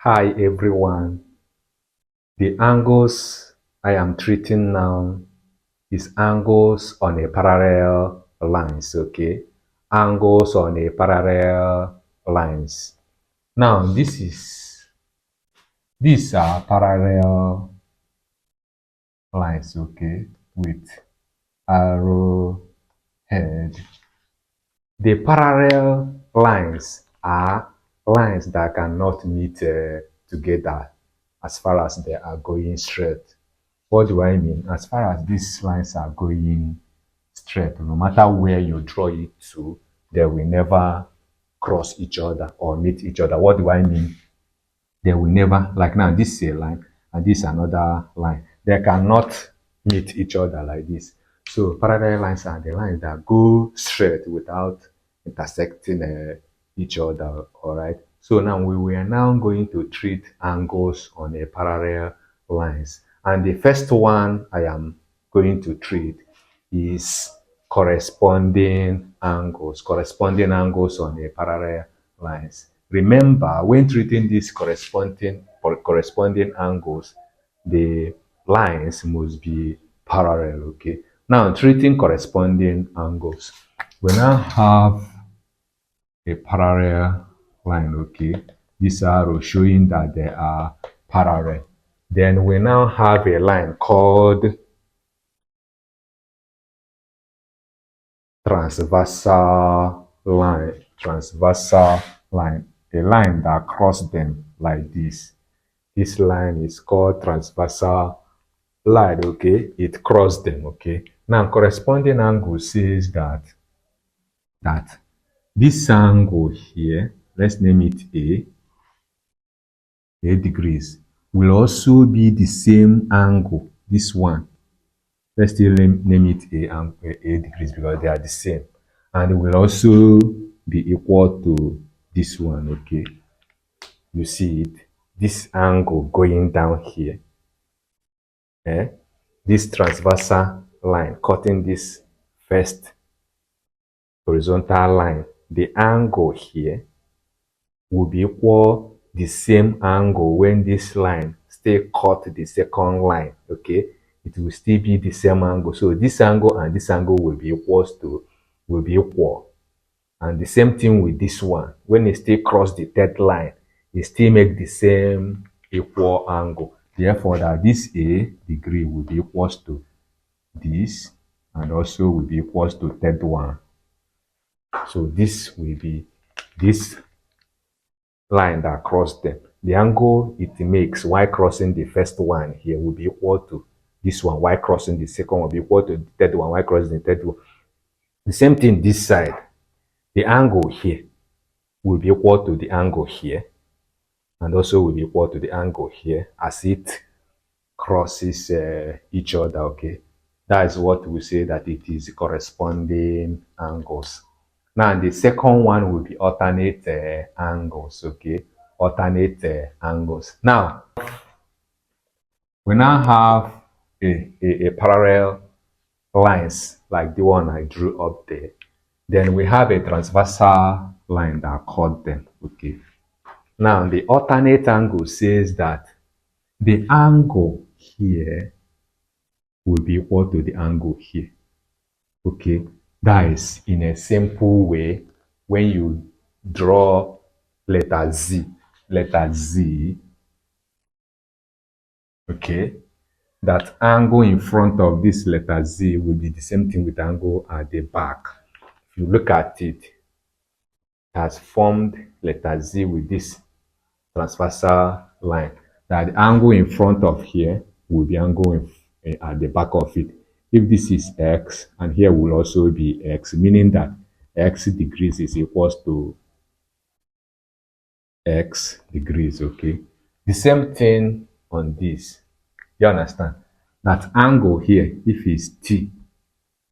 Hi everyone. The angles I am treating now is angles on a parallel lines, okay? Angles on a parallel lines. Now these are parallel lines, okay, with arrow head. The parallel lines are lines that cannot meet together as far as they are going straight. What do I mean? As far as these lines are going straight, no matter where you draw it to, they will never cross each other or meet each other. What do I mean? They will never, like now, this is a line and this is another line. They cannot meet each other like this. So parallel lines are the lines that go straight without intersecting each other, all right? So now we are now going to treat angles on a parallel lines. And the first one I am going to treat is corresponding angles on a parallel lines. Remember, when treating these corresponding angles, the lines must be parallel, okay? Now, treating corresponding angles, we now have a parallel line, okay? This arrow showing that they are parallel. Then we now have a line called transversal line, a line that crosses them like this. This line is called transversal line, okay? It crosses them, okay? Now, corresponding angle says that this angle here, let's name it A degrees, will also be the same angle, this one. Let's still name it A degrees because they are the same. And it will also be equal to this one, okay? You see it? This angle going down here, this transversal line cutting this first horizontal line, the angle here will be equal the same angle when this line still cut the second line, okay? It will still be the same angle. So this angle and this angle will be equal. And the same thing with this one. When it still cross the third line, it still make the same equal angle. Therefore, that this A degree will be equals to this and also will be equals to third one. So this will be this line that cross them. The angle it makes while crossing the first one here will be equal to this one while crossing the second one will be equal to the third one while crossing the third one. The same thing this side. The angle here will be equal to the angle here and also will be equal to the angle here as it crosses each other, okay? That is what we say that it is corresponding angles. Now, the second one will be alternate angles, okay? Alternate angles. Now, we now have a parallel lines like the one I drew up there. Then we have a transversal line that cut them, okay? Now, the alternate angle says that the angle here will be equal to the angle here, okay? That is in a simple way when you draw letter Z, okay? That angle in front of this letter Z will be the same thing with angle at the back. If you look at it, it has formed letter Z with this transversal line. That the angle in front of here will be angle at the back of it. If this is X, and here will also be X, meaning that X degrees is equals to X degrees, okay? The same thing on this. You understand? That angle here, if it's T,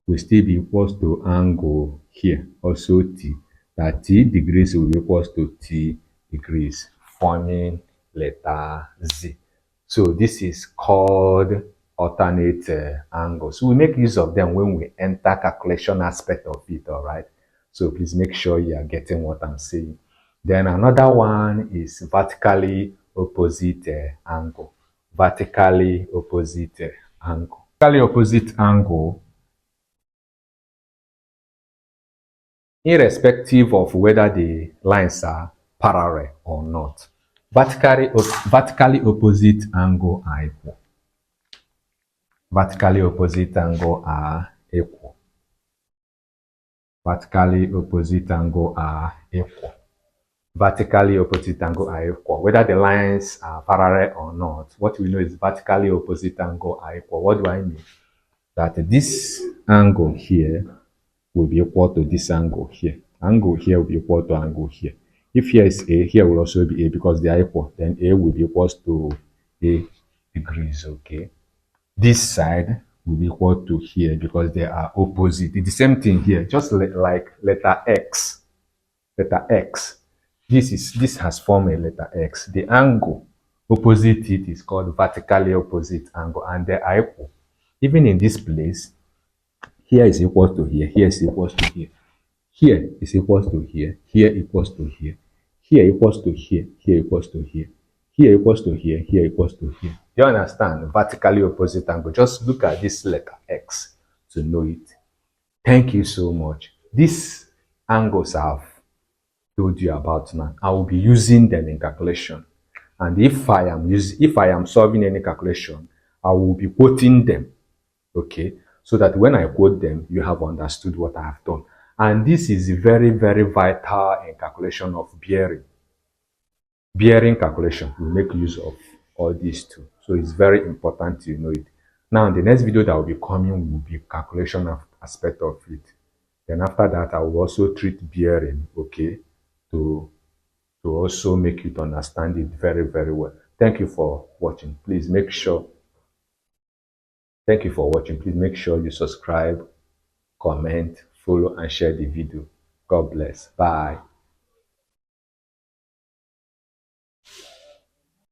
will still be equals to angle here, also T. That T degrees will be equals to T degrees, forming letter Z. So this is called alternate angles. We make use of them when we enter calculation aspect of it, all right? So please make sure you are getting what I'm saying. Then another one is vertically opposite angle. Vertically opposite angle. Vertically opposite angle, irrespective of whether the lines are parallel or not. Vertically opposite angle are equal. Vertically opposite angle are equal. Vertically opposite angle are equal. Vertically opposite angle are equal. Whether the lines are parallel or not, what we know is vertically opposite angle are equal. What do I mean? That this angle here will be equal to this angle here. Angle here will be equal to angle here. If here is A, here will also be A because they are equal. Then A will be equal to A degrees, okay? This side will be equal to here because they are opposite. It's the same thing here, just like letter X. Letter X. This has formed a letter X. The angle opposite it is called vertically opposite angle, and they are equal. Even in this place, here is equal to here, here is equal to here. Here is equals to here, here equals to here, here equals to here, here equals to here, here equals to here, here equals to here. Do you understand? Vertically opposite angle. Just look at this letter X to know it. Thank you so much. These angles I've told you about now, I will be using them in calculation. And if I am solving any calculation, I will be quoting them. Okay, so that when I quote them, you have understood what I have done. And this is very, very vital in calculation of bearing. Bearing calculation, we make use of all these two. So it's very important to know it. Now, the next video that will be coming will be calculation of aspect of it. Then after that, I will also treat bearing, okay, to also make you to understand it very, very well. Thank you for watching. Please make sure Thank you for watching. Please make sure you subscribe, comment, follow, and share the video. God bless. Bye.